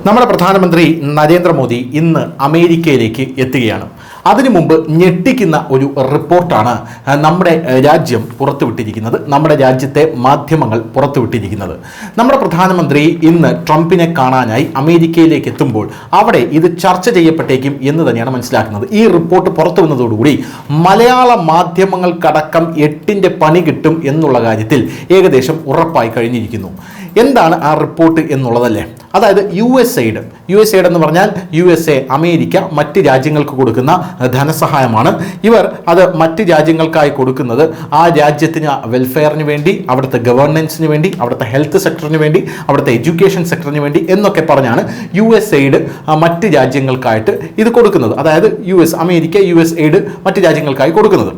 നമ്മുടെ പ്രധാനമന്ത്രി നരേന്ദ്രമോദി ഇന്ന് അമേരിക്കയിലേക്ക് എത്തുകയാണ്. അതിനു മുമ്പ് ഞെട്ടിക്കുന്ന ഒരു റിപ്പോർട്ടാണ് നമ്മുടെ രാജ്യം പുറത്തുവിട്ടിരിക്കുന്നത്, നമ്മുടെ രാജ്യത്തെ മാധ്യമങ്ങൾ പുറത്തുവിട്ടിരിക്കുന്നത്. നമ്മുടെ പ്രധാനമന്ത്രി ഇന്ന് ട്രംപിനെ കാണാനായി അമേരിക്കയിലേക്ക് എത്തുമ്പോൾ അവിടെ ഇത് ചർച്ച ചെയ്യപ്പെട്ടേക്കും എന്ന് തന്നെയാണ് മനസ്സിലാക്കുന്നത്. ഈ റിപ്പോർട്ട് പുറത്തു വന്നതോടുകൂടി മലയാള മാധ്യമങ്ങൾക്കടക്കം എട്ടിൻ്റെ പണി കിട്ടും എന്നുള്ള കാര്യത്തിൽ ഏകദേശം ഉറപ്പായി കഴിഞ്ഞിരിക്കുന്നു. എന്താണ് ആ റിപ്പോർട്ട് എന്നുള്ളതല്ലേ? അതായത് യു എസ് എയ്ഡ് എന്ന് പറഞ്ഞാൽ USA അമേരിക്ക മറ്റ് രാജ്യങ്ങൾക്ക് കൊടുക്കുന്ന ധനസഹായമാണ്. ഇവർ അത് മറ്റ് രാജ്യങ്ങൾക്കായി കൊടുക്കുന്നത് ആ രാജ്യത്തിന് വെൽഫെയറിന് വേണ്ടി, അവിടുത്തെ ഗവേണൻസിന് വേണ്ടി, അവിടുത്തെ ഹെൽത്ത് സെക്ടറിന് വേണ്ടി, അവിടുത്തെ എഡ്യൂക്കേഷൻ സെക്ടറിന് വേണ്ടി എന്നൊക്കെ പറഞ്ഞാണ് US എയ്ഡ് മറ്റ് രാജ്യങ്ങൾക്കായിട്ട് ഇത് കൊടുക്കുന്നത്. അതായത് അമേരിക്ക US എയ്ഡ് മറ്റ് രാജ്യങ്ങൾക്കായി കൊടുക്കുന്നത്.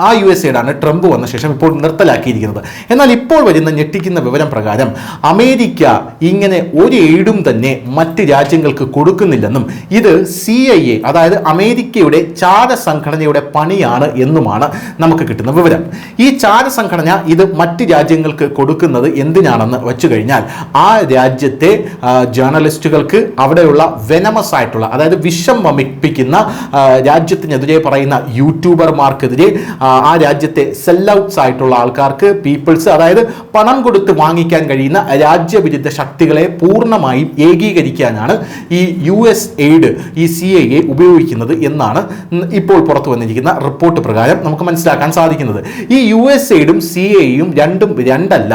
ആ US എയ്ഡാണ് ട്രംപ് വന്ന ശേഷം ഇപ്പോൾ നിർത്തലാക്കിയിരിക്കുന്നത്. എന്നാൽ ഇപ്പോൾ വരുന്ന ഞെട്ടിക്കുന്ന വിവരം പ്രകാരം അമേരിക്ക ഇങ്ങനെ ഒരു എയ്ഡും തന്നെ മറ്റ് രാജ്യങ്ങൾക്ക് കൊടുക്കുന്നില്ലെന്നും ഇത് CIA അതായത് അമേരിക്കയുടെ ചാര സംഘടനയുടെ പണിയാണ് എന്നുമാണ് നമുക്ക് കിട്ടുന്ന വിവരം. ഈ ചാര സംഘടന ഇത് മറ്റ് രാജ്യങ്ങൾക്ക് കൊടുക്കുന്നത് എന്തിനാണെന്ന് വെച്ചു കഴിഞ്ഞാൽ ആ രാജ്യത്തെ ജേർണലിസ്റ്റുകൾക്ക്, അവിടെയുള്ള വെനമസ് ആയിട്ടുള്ള അതായത് വിഷം വമിപ്പിക്കുന്ന രാജ്യത്തിനെതിരെ പറയുന്ന യൂട്യൂബർമാർക്കെതിരെ, ആ രാജ്യത്തെ സെല്ലൗട്ട്സ് ആയിട്ടുള്ള ആൾക്കാർക്ക്, പീപ്പിൾസ്, അതായത് പണം കൊടുത്ത് വാങ്ങിക്കാൻ കഴിയുന്ന രാജ്യവിരുദ്ധ ശക്തികളെ പൂർണ്ണമായും ഏകീകരിക്കാനാണ് ഈ US എയ്ഡ് ഈ CIA ഉപയോഗിക്കുന്നത് എന്നാണ് ഇപ്പോൾ പുറത്തു വന്നിരിക്കുന്ന റിപ്പോർട്ട് പ്രകാരം നമുക്ക് മനസ്സിലാക്കാൻ സാധിക്കുന്നത്. ഈ US എയ്ഡും CAയും രണ്ടും രണ്ടല്ല,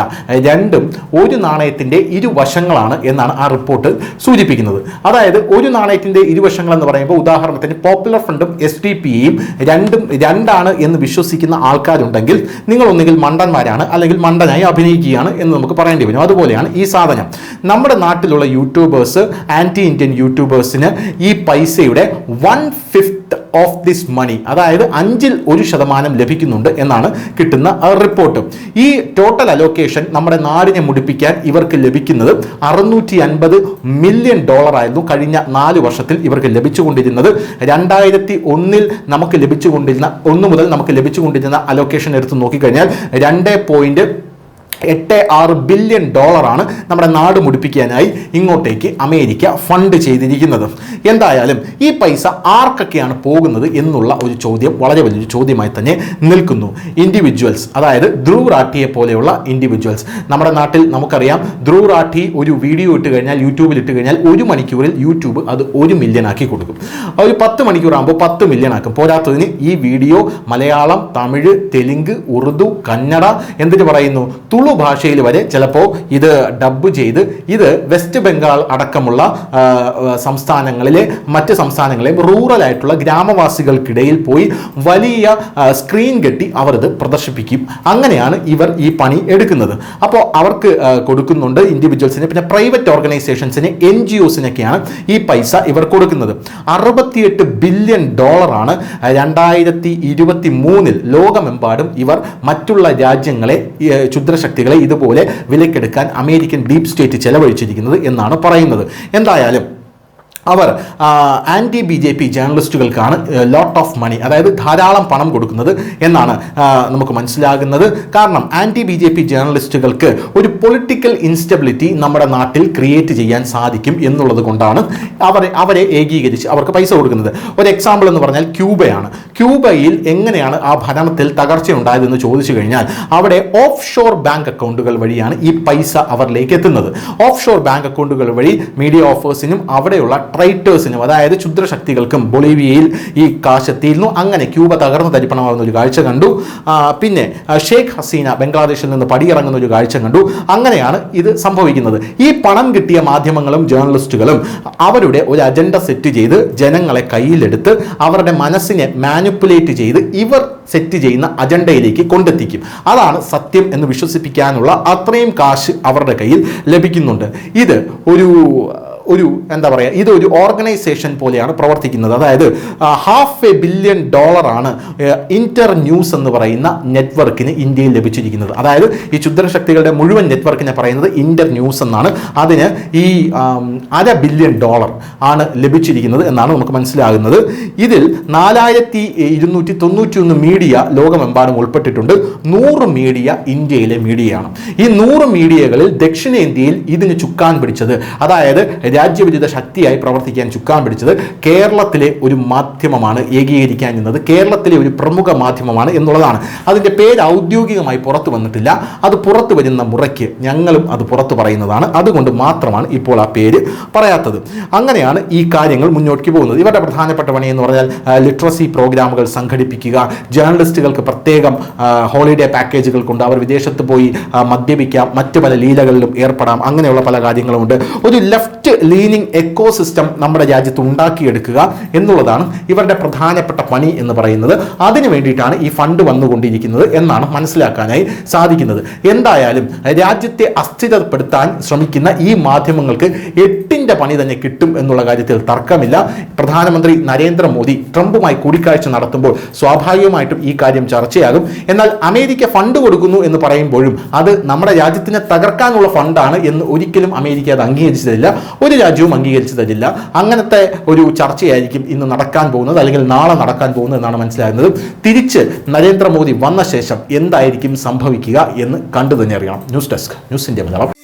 രണ്ടും ഒരു നാണയത്തിൻ്റെ ഇരുവശങ്ങളാണ് എന്നാണ് ആ റിപ്പോർട്ട് സൂചിപ്പിക്കുന്നത്. അതായത് ഒരു നാണയത്തിൻ്റെ ഇരുവശങ്ങൾ എന്ന് പറയുമ്പോൾ ഉദാഹരണത്തിന് പോപ്പുലർ ഫ്രണ്ടും SDPയും രണ്ടും രണ്ടാണ് എന്ന് വിശ്വസിക്കുന്ന ആൾക്കാരുണ്ടെങ്കിൽ നിങ്ങൾ ഒന്നുകിൽ മണ്ടന്മാരാണ് അല്ലെങ്കിൽ മണ്ടനായി അഭിനയിക്കുകയാണ് എന്ന് നമുക്ക് പറയേണ്ടി വരും. അതുപോലെയാണ് ഈ സാധനം. നമ്മുടെ നാട്ടിലുള്ള യൂട്യൂബേഴ്സ്, ആൻറ്റി ഇന്ത്യൻ യൂട്യൂബേഴ്സിന് ഈ പൈസയുടെ 1/5 ഓഫ് ദിസ് മണി, അതായത് 1% ലഭിക്കുന്നുണ്ട് എന്നാണ് കിട്ടുന്ന റിപ്പോർട്ട്. ഈ ടോട്ടൽ അലോക്കേഷൻ നമ്മുടെ നാടിനെ മുടിപ്പിക്കാൻ ഇവർക്ക് ലഭിക്കുന്നത് $650 മില്യൺ ആയിരുന്നു കഴിഞ്ഞ 4 വർഷത്തിൽ ഇവർക്ക് ലഭിച്ചുകൊണ്ടിരുന്നത്. 2001 നമുക്ക് ലഭിച്ചുകൊണ്ടിരുന്ന 1 മുതൽ നമുക്ക് ലഭിച്ചുകൊണ്ടിരുന്ന അലോക്കേഷൻ എടുത്ത് നോക്കിക്കഴിഞ്ഞാൽ 2.86 ബില്യൺ ആണ് നമ്മുടെ നാട് മുടിപ്പിക്കാനായി ഇങ്ങോട്ടേക്ക് അമേരിക്ക ഫണ്ട് ചെയ്തിരിക്കുന്നത്. എന്തായാലും ഈ പൈസ ആർക്കൊക്കെയാണ് പോകുന്നത് എന്നുള്ള ഒരു ചോദ്യം വളരെ വലിയൊരു ചോദ്യമായി തന്നെ നിൽക്കുന്നു. ഇൻഡിവിജ്വൽസ്, അതായത് ധ്രുവ് റാഠിയെ പോലെയുള്ള ഇൻഡിവിജ്വൽസ്. നമ്മുടെ നാട്ടിൽ നമുക്കറിയാം, ധ്രുവ് റാഠി ഒരു വീഡിയോ ഇട്ട് കഴിഞ്ഞാൽ, യൂട്യൂബിൽ ഇട്ട് കഴിഞ്ഞാൽ 1 മണിക്കൂറിൽ യൂട്യൂബ് അത് 1 മില്യൺ ആക്കി കൊടുക്കും. ഒരു 10 മണിക്കൂറാകുമ്പോൾ 10 മില്യൺ ആക്കും. പോരാത്തതിന് ഈ വീഡിയോ മലയാളം, തമിഴ്, തെലുങ്ക്, ഉറുദു, കന്നഡ, എന്തിനു പറയുന്നു, തുളു ഭാഷയിൽ വരെ ചിലപ്പോൾ ഇത് ഡബ് ചെയ്ത് ഇത് വെസ്റ്റ് ബംഗാൾ അടക്കമുള്ള സംസ്ഥാനങ്ങളിലെ മറ്റ് സംസ്ഥാനങ്ങളിലെയും റൂറൽ ആയിട്ടുള്ള ഗ്രാമവാസികൾക്കിടയിൽ പോയി വലിയ സ്ക്രീൻ കെട്ടി അവർ ഇത് പ്രദർശിപ്പിക്കും. അങ്ങനെയാണ് ഇവർ ഈ പണി എടുക്കുന്നത്. അപ്പോൾ അവർക്ക് കൊടുക്കുന്നുണ്ട് ഇൻഡിവിജ്വൽസിന്, പിന്നെ പ്രൈവറ്റ് ഓർഗനൈസേഷൻസിന്, NGOസിനൊക്കെയാണ് ഈ പൈസ ഇവർ കൊടുക്കുന്നത്. $68 ബില്യൺ 2023 ലോകമെമ്പാടും ഇവർ മറ്റുള്ള രാജ്യങ്ങളെ, ക്ഷുദ്രശക്തികളെ ഇതുപോലെ വിലക്കെടുക്കാൻ അമേരിക്കൻ ഡീപ് സ്റ്റേറ്റ് ചെലവഴിച്ചിരിക്കുന്നത് എന്നാണ് പറയുന്നത്. എന്തായാലും അവർ ആൻറ്റി BJP ജേർണലിസ്റ്റുകൾക്കാണ് ലോട്ട് ഓഫ് മണി, അതായത് ധാരാളം പണം കൊടുക്കുന്നത് എന്നാണ് നമുക്ക് മനസ്സിലാകുന്നത്. കാരണം ആൻറ്റി BJP ജേർണലിസ്റ്റുകൾക്ക് ഒരു പൊളിറ്റിക്കൽ ഇൻസ്റ്റബിലിറ്റി നമ്മുടെ നാട്ടിൽ ക്രിയേറ്റ് ചെയ്യാൻ സാധിക്കും എന്നുള്ളത് കൊണ്ടാണ് അവരെ ഏകീകരിച്ച് അവർക്ക് പൈസ കൊടുക്കുന്നത്. ഒരു എക്സാമ്പിൾ എന്ന് പറഞ്ഞാൽ ക്യൂബയാണ്. ക്യൂബയിൽ എങ്ങനെയാണ് ആ ഭരണത്തിൽ തകർച്ചയുണ്ടായതെന്ന് ചോദിച്ചു കഴിഞ്ഞാൽ അവിടെ ഓഫ് ഷോർ ബാങ്ക് അക്കൗണ്ടുകൾ വഴിയാണ് ഈ പൈസ അവരിലേക്ക് എത്തുന്നത്. ഓഫ് ഷോർ ബാങ്ക് അക്കൗണ്ടുകൾ വഴി മീഡിയ ഓഫേഴ്സിനും അവിടെയുള്ള ട്രൈറ്റേഴ്സിനും, അതായത് ക്ഷുദ്രശക്തികൾക്കും ബൊളീവിയയിൽ ഈ കാശ് എത്തിയിരുന്നു. അങ്ങനെ ക്യൂബ തകർന്ന് തരിപ്പണമാകുന്ന ഒരു കാഴ്ച കണ്ടു. പിന്നെ ഷേഖ് ഹസീന ബംഗ്ലാദേശിൽ നിന്ന് പടിയിറങ്ങുന്ന ഒരു കാഴ്ച കണ്ടു. അങ്ങനെയാണ് ഇത് സംഭവിക്കുന്നത്. ഈ പണം കിട്ടിയ മാധ്യമങ്ങളും ജേർണലിസ്റ്റുകളും അവരുടെ ഒരു അജണ്ട സെറ്റ് ചെയ്ത് ജനങ്ങളെ കയ്യിലെടുത്ത് അവരുടെ മനസ്സിനെ മാനിപ്പുലേറ്റ് ചെയ്ത് ഇവർ സെറ്റ് ചെയ്യുന്ന അജണ്ടയിലേക്ക് കൊണ്ടെത്തിക്കും. അതാണ് സത്യം എന്ന് വിശ്വസിപ്പിക്കാനുള്ള അത്രയും കാശ് അവരുടെ കയ്യിൽ ലഭിക്കുന്നുണ്ട്. ഇത് എന്താ പറയുക, ഇതൊരു ഓർഗനൈസേഷൻ പോലെയാണ് പ്രവർത്തിക്കുന്നത്. അതായത് $500 ബില്യൺ ആണ് ഇന്റർ ന്യൂസ് എന്ന് പറയുന്ന നെറ്റ്വർക്കിന് ഇന്ത്യയിൽ ലഭിച്ചിരിക്കുന്നത്. അതായത് ഈ ക്ഷുദ്രശക്തികളുടെ മുഴുവൻ നെറ്റ്വർക്കിനെ പറയുന്നത് ഇന്റർ ന്യൂസ് എന്നാണ്. അതിന് ഈ $500 ബില്യൺ ആണ് ലഭിച്ചിരിക്കുന്നത് എന്നാണ് നമുക്ക് മനസ്സിലാകുന്നത്. ഇതിൽ 4291 മീഡിയ ലോകമെമ്പാടും ഉൾപ്പെട്ടിട്ടുണ്ട്. 100 മീഡിയ ഇന്ത്യയിലെ മീഡിയയാണ്. ഈ 100 മീഡിയകളിൽ ദക്ഷിണേന്ത്യയിൽ ഇതിന് ചുക്കാൻ പിടിച്ചത്, അതായത് രാജ്യവിരുദ്ധ ശക്തിയായി പ്രവർത്തിക്കാൻ ചുക്കാൻ പിടിച്ചത് കേരളത്തിലെ ഒരു മാധ്യമമാണ് ഏകീകരിക്കാൻ നിന്നത്, കേരളത്തിലെ ഒരു പ്രമുഖ മാധ്യമമാണ് എന്നുള്ളതാണ്. അതിൻ്റെ പേര് ഔദ്യോഗികമായി പുറത്തു വന്നിട്ടില്ല. അത് പുറത്തു വരുന്ന മുറയ്ക്ക് ഞങ്ങളും അത് പുറത്തു പറയുന്നതാണ്. അതുകൊണ്ട് മാത്രമാണ് ഇപ്പോൾ ആ പേര് പറയാത്തത്. അങ്ങനെയാണ് ഈ കാര്യങ്ങൾ മുന്നോട്ട് പോകുന്നത്. ഇവരുടെ പ്രധാനപ്പെട്ട പണി എന്ന് പറഞ്ഞാൽ ലിറ്ററസി പ്രോഗ്രാമുകൾ സംഘടിപ്പിക്കുക, ജേർണലിസ്റ്റുകൾക്ക് പ്രത്യേകം ഹോളിഡേ പാക്കേജുകൾ കൊണ്ട് അവർ വിദേശത്ത് പോയി മദ്യപിക്കാം, മറ്റു പല ലീലകളിലും ഏർപ്പെടാം, അങ്ങനെയുള്ള പല കാര്യങ്ങളുമുണ്ട്. ഒരു ലെഫ്റ്റ് ലീനിങ് എക്കോ സിസ്റ്റം നമ്മുടെ രാജ്യത്ത് ഉണ്ടാക്കിയെടുക്കുക എന്നുള്ളതാണ് ഇവരുടെ പ്രധാനപ്പെട്ട പണി എന്ന് പറയുന്നത്. അതിനു വേണ്ടിയിട്ടാണ് ഈ ഫണ്ട് വന്നുകൊണ്ടിരിക്കുന്നത് എന്നാണ് മനസ്സിലാക്കാനായി സാധിക്കുന്നത്. എന്തായാലും രാജ്യത്തെ അസ്ഥിരപ്പെടുത്താൻ ശ്രമിക്കുന്ന ഈ മാധ്യമങ്ങൾക്ക് എട്ടിൻ്റെ പണി തന്നെ കിട്ടും എന്നുള്ള കാര്യത്തിൽ തർക്കമില്ല. പ്രധാനമന്ത്രി നരേന്ദ്രമോദി ട്രംപുമായി കൂടിക്കാഴ്ച നടത്തുമ്പോൾ സ്വാഭാവികമായിട്ടും ഈ കാര്യം ചർച്ചയാകും. എന്നാൽ അമേരിക്ക ഫണ്ട് കൊടുക്കുന്നു എന്ന് പറയുമ്പോഴും അത് നമ്മുടെ രാജ്യത്തിനെ തകർക്കാനുള്ള ഫണ്ടാണ് എന്ന് ഒരിക്കലും അമേരിക്ക അത് അംഗീകരിച്ചു തരില്ല, ഒരു രാജ്യവും അംഗീകരിച്ചു തരില്ല. അങ്ങനത്തെ ഒരു ചർച്ചയായിരിക്കും ഇന്ന് നടക്കാൻ പോകുന്നത്, അല്ലെങ്കിൽ നാളെ നടക്കാൻ പോകുന്നത് എന്നാണ് മനസ്സിലാകുന്നത്. തിരിച്ച് നരേന്ദ്രമോദി വന്ന ശേഷം എന്തായിരിക്കും സംഭവിക്കുക എന്ന് കണ്ടു തന്നെ അറിയണം. News desk, news India Malayalam.